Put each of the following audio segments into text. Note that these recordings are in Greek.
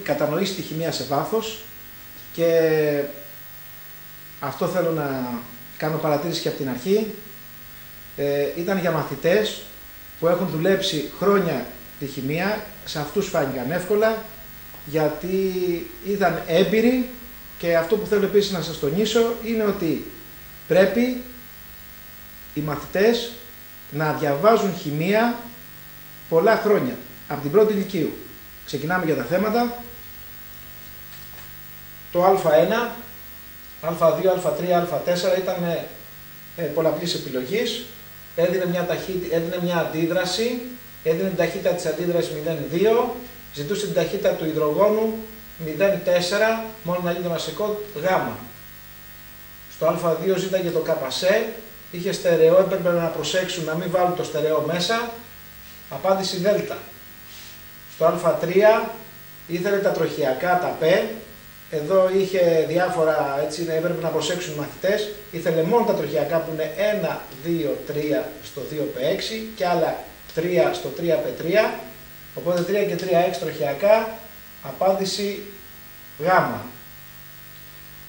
κατανοήσει τη χημεία σε βάθος και αυτό θέλω να κάνω παρατήρηση και από την αρχή. Ήταν για μαθητές που έχουν δουλέψει χρόνια τη χημεία, σε αυτούς φάνηκαν εύκολα γιατί ήταν έμπειροι και αυτό που θέλω επίσης να σας τονίσω είναι ότι πρέπει οι μαθητές να διαβάζουν χημεία πολλά χρόνια, από την πρώτη λυκείου. Ξεκινάμε για τα θέματα. Το Α1, Α2, Α3, Α4 ήταν πολλαπλής επιλογής. Έδινε μια αντίδραση, έδινε την ταχύτητα της αντίδρασης 0,2, ζητούσε την ταχύτητα του υδρογόνου 0,4, μόνο να γίνει το βασικό Γ. Στο Α2 ζήταγε το ΚΣ, είχε στερεό, έπρεπε να προσέξουν να μην βάλουν το στερεό μέσα, απάντηση Δ. Στο Α3 ήθελε τα τροχιακά, τα Π, εδώ είχε διάφορα, έτσι έπρεπε να προσέξουν οι μαθητές, ήθελε μόνο τα τροχιακά που είναι 1, 2, 3 στο 2P6 και άλλα 3 στο 3P3, οπότε 3 και 3, 6 τροχιακά, απάντηση Γ.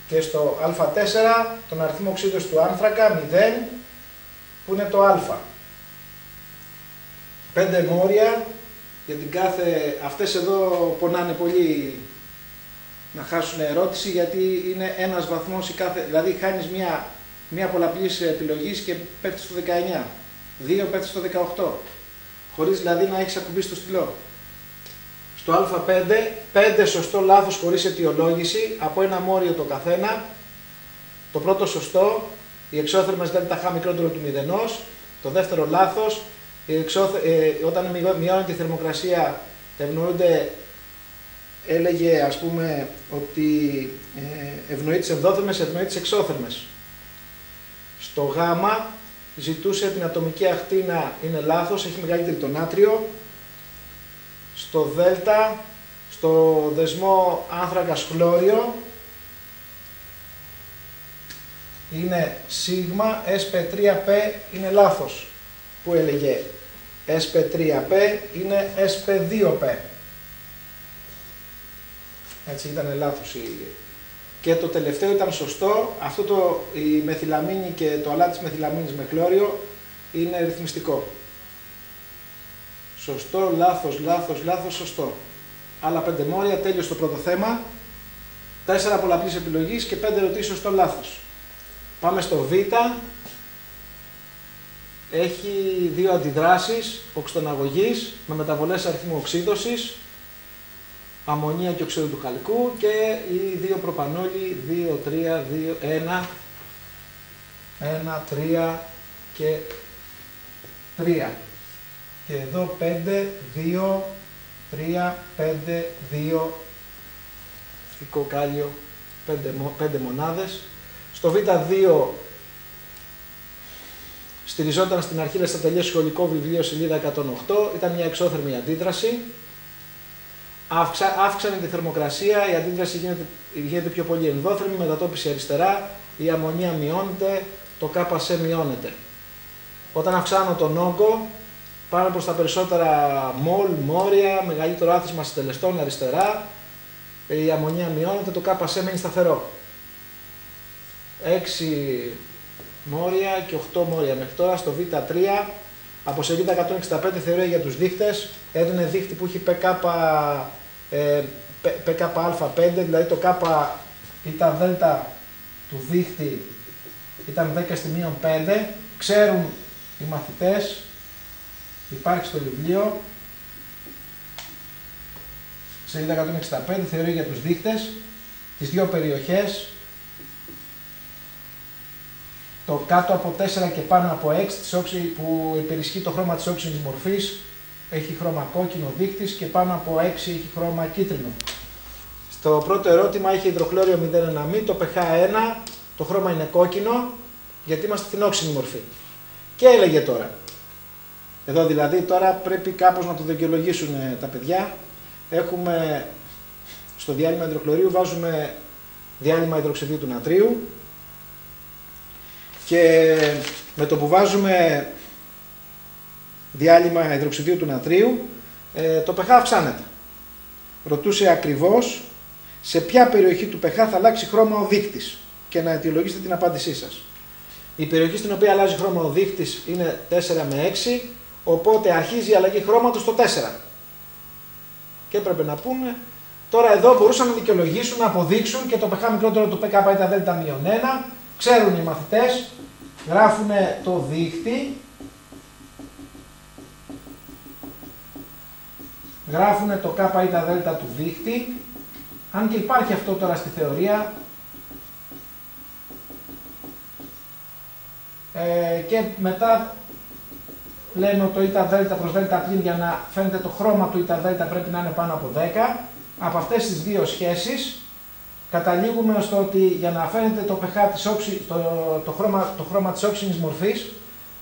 Και στο Α4 τον αριθμό οξύδωσης του άνθρακα 0 που είναι το Α. 5 μόρια για την κάθε... Αυτές εδώ πονάνε πολύ να χάσουν ερώτηση γιατί είναι ένας βαθμός η κάθε... Δηλαδή χάνεις μία πολλαπλής επιλογής και πέφτεις στο 19. 2 πέφτεις στο 18. Χωρίς δηλαδή να έχεις ακουμπήσει το στυλό. Στο Α5, 5 σωστό λάθος χωρίς αιτιολόγηση, από ένα μόριο το καθένα. Το πρώτο σωστό, οι εξώθερμες ΔΧ μικρότερο του μηδενός. Το δεύτερο λάθος, όταν μειώνεται η θερμοκρασία ευνοούνται, έλεγε ας πούμε ότι ευνοεί τις ενδόθερμες, ευνοεί τις εξώθερμες. Στο Γ ζητούσε την ατομική ακτίνα, είναι λάθος, έχει μεγαλύτερη το νάτριο. Στο Δ, στο δεσμό άνθρακας χλώριο, είναι σίγμα, SP3P είναι λάθος. Που έλεγε SP3P είναι SP2P. Έτσι ήταν λάθος. Και το τελευταίο ήταν σωστό. Αυτό η μεθυλαμίνη και το αλάτι της μεθυλαμίνης με χλώριο είναι ρυθμιστικό. Σωστό, λάθος, λάθος, λάθος, σωστό. Άλλα 5 μόρια, τέλειος το πρώτο θέμα. 4 πολλαπλής επιλογής και 5 ερωτήσεις σωστό, λάθος. Πάμε στο Β. Έχει 2 αντιδράσεις οξυτοναγωγής με μεταβολές αριθμού οξύδωσης, αμμονία και οξύδιο του χαλκού και οι 2 προπανόλοι, 2, 3, 2, 1, 1, 3 και 3. Και εδώ 5, 2, 3, 5, 2, φυσικό κάλιο, 5 μονάδες. Στο Β2 στηριζόταν στην αρχή στα τελειώσει σχολικό βιβλίο σελίδα 108, ήταν μια εξώθερμη αντίδραση. Αύξανε τη θερμοκρασία, η αντίδραση γίνεται πιο πολύ ενδόθερμη, μετατόπιση αριστερά, η αμμονία μειώνεται, το ΚΣ μειώνεται. Όταν αυξάνω τον όγκο, πάνω προς τα περισσότερα μολ, μόρια, μεγαλύτερο άθροισμα συντελεστών αριστερά, η αμμονία μειώνεται, το ΚΣ μένει σταθερό. 6 μόρια και 8 μόρια μέχρι τώρα. Στο Β3, από σελίδα 165 θεωρία για τους δείχτες, έδινε δείχτη που έχει ΠΚΑ5, δηλαδή το Κ ήταν δέλτα του δείχτη, ήταν 10 στη μείον 5. Ξέρουν οι μαθητές, υπάρχει στο βιβλίο, σελίδα 165, θεωρία για τους δείχτες, τις 2 περιοχές, το κάτω από 4 και πάνω από 6 που υπερισχύει το χρώμα της όξινης μορφής, έχει χρώμα κόκκινο δείκτης και πάνω από 6 έχει χρώμα κίτρινο. Στο πρώτο ερώτημα είχε υδροχλώριο 0,1μ, το pH 1, το χρώμα είναι κόκκινο γιατί είμαστε στην όξινη μορφή. Και έλεγε τώρα, εδώ δηλαδή τώρα πρέπει κάπως να το δικαιολογήσουν τα παιδιά. Έχουμε στο διάλειμμα υδροχλωρίου βάζουμε διάλειμμα υδροξιδίου του νατρίου και με το που βάζουμε διάλειμμα υδροξιδίου του νατρίου το pH αυξάνεται. ρωτούσε ακριβώς σε ποια περιοχή του pH θα αλλάξει χρώμα ο δείκτης και να αιτιολογήσετε την απάντησή σας. Η περιοχή στην οποία αλλάζει χρώμα ο δείκτης είναι 4 με 6, οπότε αρχίζει η αλλαγή χρώματος στο 4. Και έπρεπε να πούνε, τώρα εδώ μπορούσαν να δικαιολογήσουν, να αποδείξουν και το pH μικρότερο του pK ή τα δέλτα -1, ξέρουν οι μαθητές, γράφουν το δείκτη, γράφουν το K ή τα δέλτα του δείκτη, αν και υπάρχει αυτό τώρα στη θεωρία, και μετά λέμε ότι το ητα δέλτα προς δέλτα πλήν για να φαίνεται το χρώμα του ητα δέλτα πρέπει να είναι πάνω από 10. Από αυτές τις δύο σχέσεις καταλήγουμε στο ότι για να φαίνεται το pH της το χρώμα της όξινης μορφής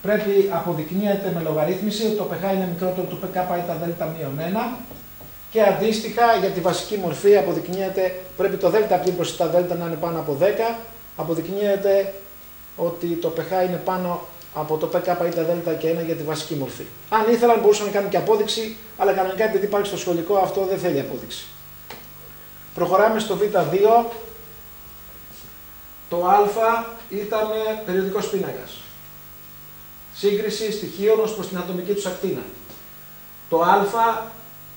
πρέπει αποδεικνύεται με λογαρύθμιση ότι το pH είναι μικρότερο του pK ή τα δέλτα -1 και αντίστοιχα για τη βασική μορφή αποδεικνύεται πρέπει το δέλτα πλήν προς τα δέλτα να είναι πάνω από 10, αποδεικνύεται ότι το pH είναι πάνω από το pK ή τα δέλτα και 1 για τη βασική μορφή. Αν ήθελαν μπορούσαν να κάνουν και απόδειξη, αλλά κανονικά επειδή υπάρχει στο σχολικό αυτό δεν θέλει απόδειξη. Προχωράμε στο Β2. Το Α ήταν περιοδικός πίνακας. Σύγκριση στοιχείων ως προς την ατομική τους ακτίνα. Το Α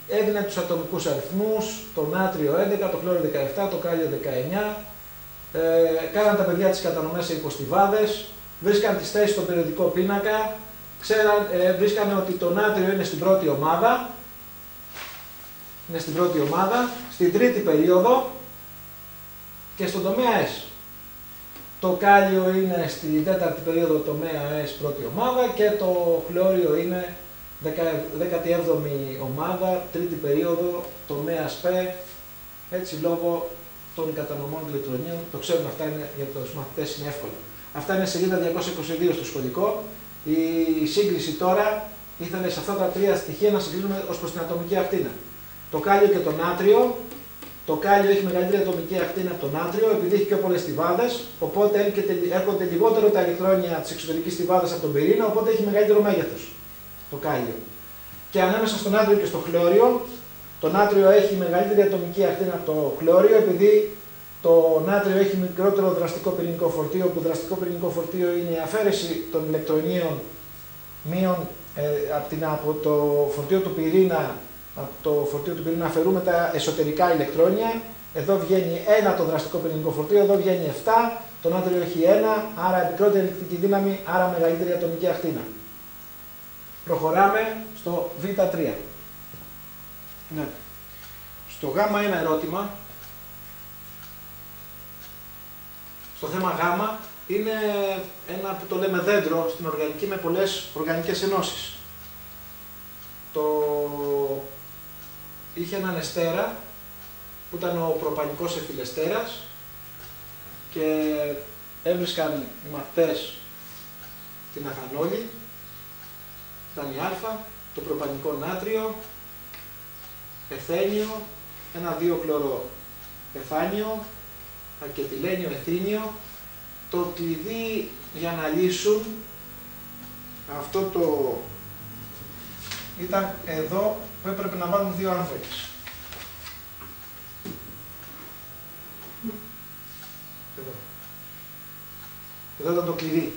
έδινε τους ατομικούς αριθμούς, το νάτριο 11, το χλώριο 17, το κάλιο 19. Κάναν τα παιδιά τις κατανομές σε υποστιβάδες, βρίσκαν τις θέσεις στον περιοδικό πίνακα, βρίσκανε ότι το νάτριο είναι στην πρώτη ομάδα, στην τρίτη περίοδο και στον τομέα S. Το κάλιο είναι στην τέταρτη περίοδο τομέα S πρώτη ομάδα και το χλώριο είναι 17η ομάδα, τρίτη περίοδο τομέας P, έτσι λόγω των κατανομών ηλεκτρονίων, το ξέρουν αυτά είναι, για τους μαθητές είναι εύκολο. Αυτά είναι σελίδα 222 στο σχολικό. Η σύγκριση τώρα ήθελε σε αυτά τα τρία στοιχεία να συγκρίνουμε ως προς την ατομική ακτίνα. Το κάλιο και το νάτριο. Το κάλιο έχει μεγαλύτερη ατομική ακτίνα από το νάτριο, επειδή έχει πιο πολλές στιβάδες, οπότε έρχονται λιγότερο τα ηλεκτρόνια της εξωτερικής στιβάδας από τον πυρήνα, οπότε έχει μεγαλύτερο μέγεθος το κάλιο. Και ανάμεσα στο νάτριο και στο χλώριο, το νάτριο έχει μεγαλύτερη ατομική ακτίνα από το χλώριο, επειδή το νάτριο έχει μικρότερο δραστικό πυρηνικό φορτίο, που δραστικό πυρηνικό φορτίο είναι η αφαίρεση των ηλεκτρονίων μείον από το φορτίο του πυρήνα. Από το φορτίο του πυρήνα αφαιρούμε τα εσωτερικά ηλεκτρόνια. Εδώ βγαίνει 1 το δραστικό πυρηνικό φορτίο, εδώ βγαίνει 7. Το νάτριο έχει 1, άρα μικρότερη ηλεκτρική δύναμη, άρα μεγαλύτερη ατομική ακτίνα. Προχωράμε στο Β3. Ναι. Στο Γ1 ερώτημα, στο θέμα Γ είναι ένα που το λέμε δέντρο στην οργανική με πολλές οργανικές ενώσεις. Είχε έναν εστέρα που ήταν ο προπανικός εφηλεστέρας και έβρισκαν οι μαθητές την αθανόλη, ήταν η Α, το προπανικό νάτριο, εθένιο, ένα 2-χλωρο εθάνιο, ακετυλένιο εθήνιο. Το κλειδί για να λύσουν αυτό το ήταν εδώ που έπρεπε να βάλουν 2 άνθρακες. Εδώ ήταν το κλειδί.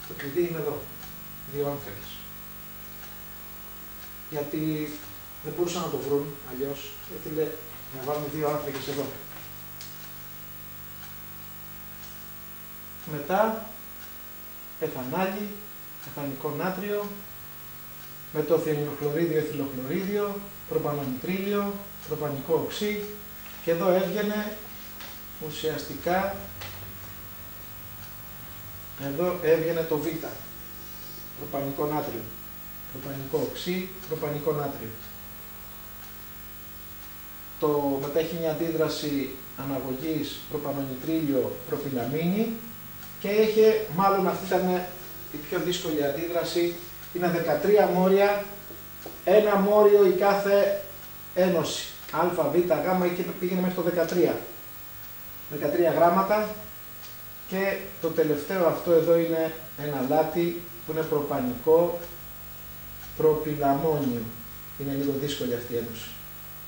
Το κλειδί είναι εδώ. 2 άνθρακες. Γιατί δεν μπορούσαν να το βρουν αλλιώς. Ήθελε να βάλουν 2 άνθρακες εδώ. Μετά, εθανάλι, εθανικό νάτριο, με το θιονιοχλωρίδιο, εθυλοχλωρίδιο, προπανονιτρίλιο, προπανικό οξύ και εδώ έβγαινε ουσιαστικά, εδώ έβγαινε το Β, προπανικό νάτριο, προπανικό οξύ, προπανικό νάτριο. Μετά έχει μια αντίδραση αναγωγής προπανονιτρίλιο, προπυλαμίνη και είχε, μάλλον αυτή ήταν η πιο δύσκολη αντίδραση, είναι 13 μόρια, ένα μόριο η κάθε ένωση, α, β, γ, πήγαινε μέχρι το 13. 13 γράμματα Και το τελευταίο αυτό εδώ είναι ένα αλάτι που είναι προπανικό προπυλαμόνιο. Είναι λίγο δύσκολη αυτή η ένωση.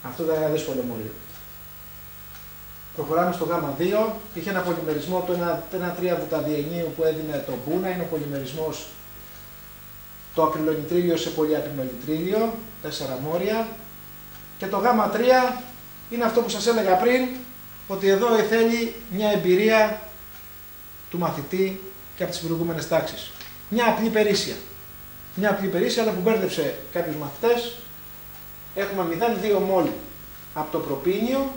Αυτό ήταν ένα δύσκολο μόριο. Προχωράμε στο Γ2. Είχε ένα πολυμερισμό το 1,3 βουταδιενίου που έδινε το μπούνα. Είναι ο πολυμερισμός το ακριλονιτρίλιο σε πολυακριλονιτρίλιο, 4 μόρια. Και το Γ3 είναι αυτό που σας έλεγα πριν, ότι εδώ θέλει μια εμπειρία του μαθητή και από τις προηγούμενες τάξεις. Μια απλή περίσσια. Μια απλή περίσσια, αλλά που μπέρδεψε κάποιους μαθητές. Έχουμε 0,2 μόλ από το προπίνιο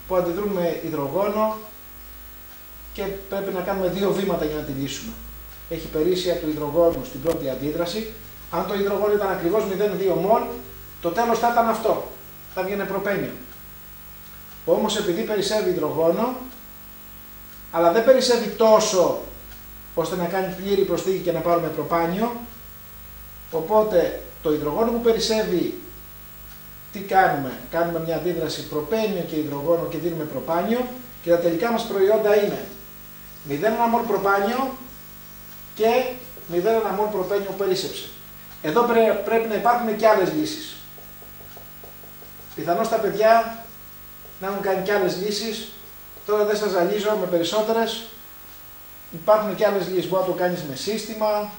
που αντιδρούν με υδρογόνο και πρέπει να κάνουμε 2 βήματα για να τη λύσουμε. Έχει περίσσια του υδρογόνου στην πρώτη αντίδραση. Αν το υδρογόνο ήταν ακριβώς 0,2 μόλ, το τέλος θα ήταν αυτό. Θα βγαίνει προπένιο. Όμως επειδή περισσεύει υδρογόνο, αλλά δεν περισσεύει τόσο ώστε να κάνει πλήρη προσθήκη και να πάρουμε προπάνιο, οπότε το υδρογόνο που περισσεύει, τι κάνουμε? Κάνουμε μια αντίδραση προπένιο και υδρογόνο και δίνουμε προπάνιο και τα τελικά μας προϊόντα είναι 0,1 μόλ προπάνιο και 0,1 μόλ προπένιο που περίσσεψε. Εδώ πρέπει να υπάρχουν και άλλες λύσεις. Πιθανώς τα παιδιά να έχουν κάνει και άλλες λύσεις. Τώρα δεν σας ζαλίζω με περισσότερες. Υπάρχουν και άλλες λύσεις. Μπορεί να το κάνεις με σύστημα.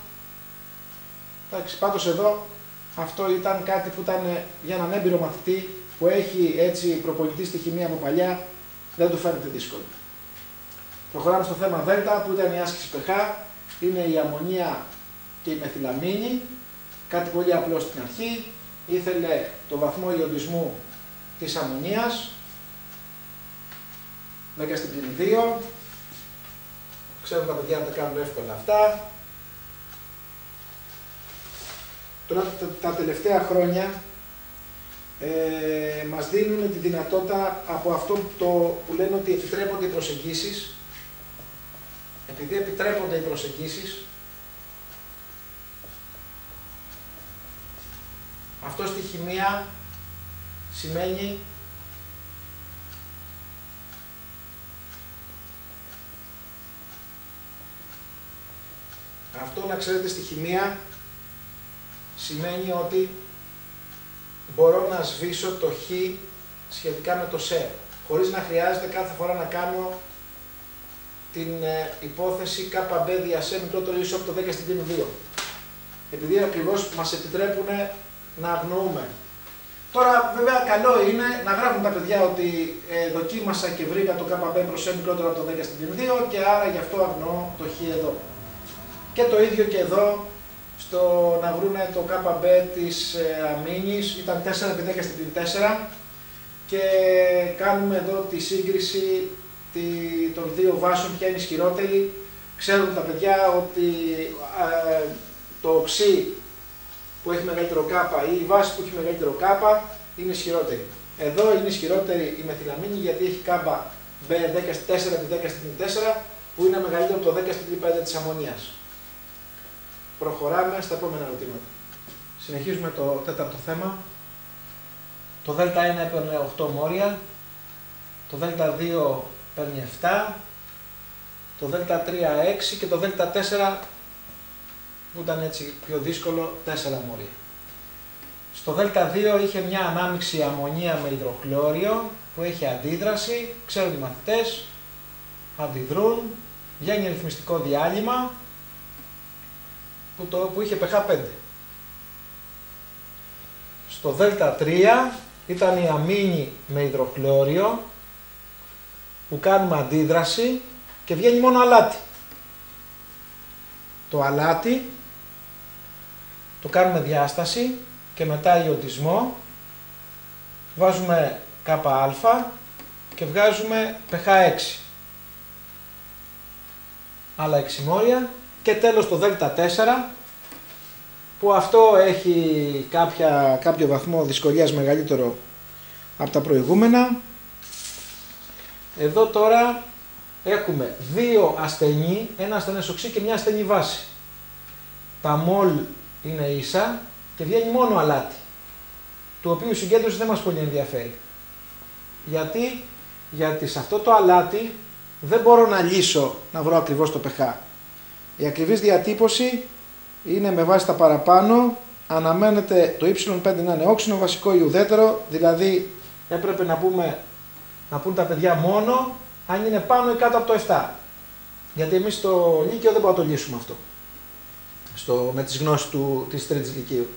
Εντάξει, πάντως εδώ αυτό ήταν κάτι που ήταν για έναν έμπειρο μαθητή που έχει έτσι προπονητή στη χημεία από παλιά. Δεν του φαίνεται δύσκολο. Προχωράμε στο θέμα Δ που ήταν η άσκηση pH. Είναι η αμμονία και η μεθυλαμίνη. Κάτι πολύ απλό στην αρχή. Ήθελε το βαθμό ιοντισμού της αμμονίας. 10⁻². Ξέρουν τα παιδιά να τα κάνουν εύκολα αυτά. Τώρα τα τελευταία χρόνια μας δίνουν τη δυνατότητα από αυτό που λένε ότι επιτρέπονται οι προσεγγίσεις. Επειδή επιτρέπονται οι προσεγγίσεις, αυτό στη χημεία σημαίνει αυτό, να ξέρετε, στη χημεία σημαίνει ότι μπορώ να σβήσω το χ σχετικά με το σε, χωρίς να χρειάζεται κάθε φορά να κάνω την υπόθεση ΚΜ δια σε μικρότερο ή ίσο από το 10⁻². Επειδή ακριβώς μας επιτρέπουν να αγνοούμε. Τώρα βέβαια καλό είναι να γράφουν τα παιδιά ότι δοκίμασα και βρήκα το ΚΜ προς σε μικρότερο από το 10⁻² και άρα γι' αυτό αγνοώ το χ εδώ. Και το ίδιο και εδώ, στο να βρούνε το ΚΜ της αμίνης, ήταν 4×10⁻⁴ και κάνουμε εδώ τη σύγκριση των δύο βάσεων, ποια είναι ισχυρότερη. Ξέρουν τα παιδιά ότι το οξύ που έχει μεγαλύτερο κάπα ή η βάση που έχει μεγαλύτερο κάπα είναι ισχυρότερη. Εδώ είναι ισχυρότερη η μεθυλαμίνη γιατί έχει κάμπα B4×10⁻⁴ που είναι μεγαλύτερο από το 10⁻⁵ της αμμονίας. Προχωράμε στα επόμενα ερωτήματα. Συνεχίζουμε το τέταρτο θέμα. Το Δ1 έπαιρνε 8 μόρια, το Δ2 παίρνει 7, το Δ3 6 και το Δ4 που ήταν έτσι πιο δύσκολο 4 μόρια. Στο Δ2 είχε μια ανάμειξη αμμονία με υδροχλώριο που έχει αντίδραση, ξέρουν οι μαθητές, αντιδρούν, βγαίνει ρυθμιστικό διάλειμμα που είχε pH 5. Στο Δ3 ήταν η αμίνη με υδροχλώριο που κάνουμε αντίδραση και βγαίνει μόνο αλάτι. Το αλάτι το κάνουμε διάσταση και μετά ιοντισμό, βάζουμε ΚΑ και βγάζουμε pH 6. Άλλα 6 μόρια και τέλος το Δ4 που αυτό έχει κάποιο βαθμό δυσκολίας μεγαλύτερο από τα προηγούμενα. Εδώ τώρα έχουμε δύο ασθενή, ένα ασθενές οξύ και μια ασθενή βάση. Τα μολ είναι ίσα και βγαίνει μόνο αλάτι, του οποίου η συγκέντρωση δεν μας πολύ ενδιαφέρει. Γιατί σε αυτό το αλάτι δεν μπορώ να λύσω να βρω ακριβώς το pH. Η ακριβής διατύπωση είναι με βάση τα παραπάνω, αναμένεται το y5 να είναι όξινο, βασικό ή ουδέτερο, δηλαδή έπρεπε να πούν τα παιδιά μόνο αν είναι πάνω ή κάτω από το 7. Γιατί εμείς στο Λύκειο δεν μπορούμε να το λύσουμε αυτό, με τις γνώσεις της τρίτης Λυκείου.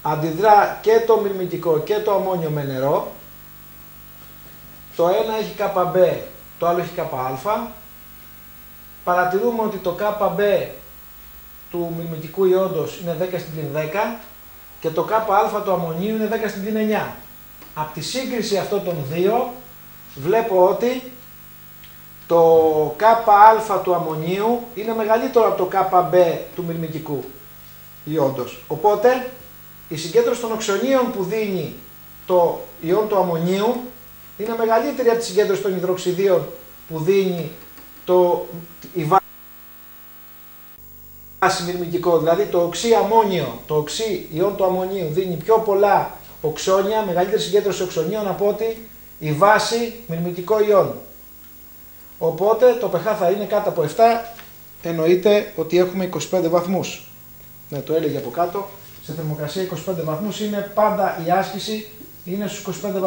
Αντιδρά και το μυρμηγκικό και το αμμόνιο με νερό. Το ένα έχει ΚΜ, το άλλο έχει ΚΑ. Παρατηρούμε ότι το ΚΜ του μυρμηγκικού ιόντος είναι 10 στην πλην 10 και το ΚΑ του αμμονίου είναι 10 στην πλην 9. Από τη σύγκριση αυτών των δύο βλέπω ότι το ΚΑ του αμμονίου είναι μεγαλύτερο από το ΚΜ του μυρμηγκικού ιόντος. Οπότε η συγκέντρωση των οξονίων που δίνει το ιόν του αμμονίου είναι μεγαλύτερη από τη συγκέντρωση των υδροξιδίων που δίνει η βάση μυρμηγκικό. Δηλαδή το οξύ αμμόνιο, το οξύ ιόν του αμμονίου δίνει πιο πολλά οξόνια, μεγαλύτερη συγκέντρωση οξονίων από ότι η βάση μυρμηγκικό ιόν. Οπότε το pH θα είναι κάτω από 7, εννοείται ότι έχουμε 25 βαθμούς. Ναι, το έλεγε από κάτω, σε θερμοκρασία 25 βαθμούς είναι πάντα η άσκηση, είναι στους 25 βαθμούς.